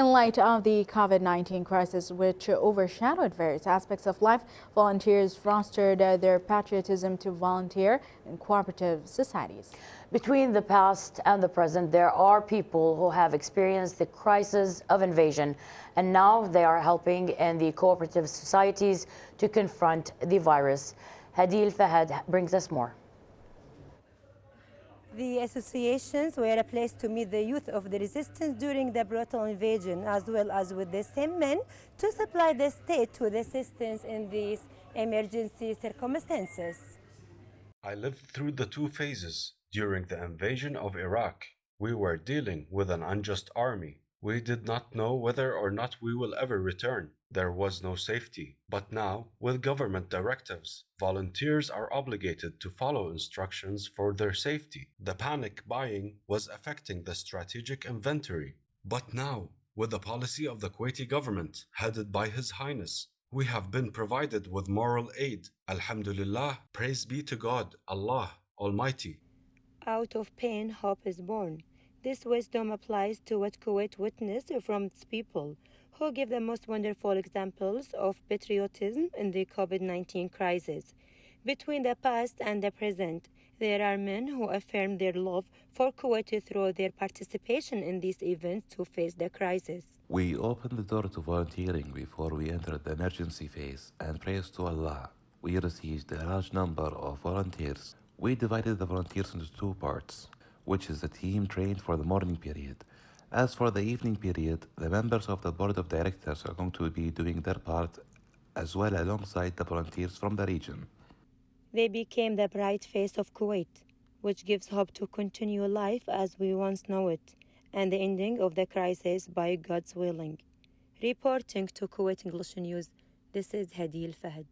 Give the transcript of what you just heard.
In light of the COVID-19 crisis, which overshadowed various aspects of life, volunteers fostered their patriotism to volunteer in cooperative societies. Between the past and the present, there are people who have experienced the crisis of invasion, and now they are helping in the cooperative societies to confront the virus. Hadil Fahad brings us more. The associations were a place to meet the youth of the resistance during the brutal invasion, as well as with the same men to supply the state with assistance in these emergency circumstances. I lived through the two phases. During the invasion of Iraq, we were dealing with an unjust army. We did not know whether or not we will ever return. There was no safety. But now, with government directives, volunteers are obligated to follow instructions for their safety. The panic buying was affecting the strategic inventory. But now, with the policy of the Kuwaiti government, headed by His Highness, we have been provided with moral aid. Alhamdulillah, praise be to God, Allah Almighty. Out of pain, hope is born. This wisdom applies to what Kuwait witnessed from its people, who give the most wonderful examples of patriotism in the COVID-19 crisis. Between the past and the present, there are men who affirm their love for Kuwait through their participation in these events to face the crisis. We opened the door to volunteering before we entered the emergency phase, and praise to Allah, we received a large number of volunteers. We divided the volunteers into two parts, which is the team trained for the morning period. As for the evening period, the members of the board of directors are going to be doing their part as well alongside the volunteers from the region. They became the bright face of Kuwait, which gives hope to continue life as we once know it, and the ending of the crisis by God's willing. Reporting to Kuwait English News, this is Hadil Fahad.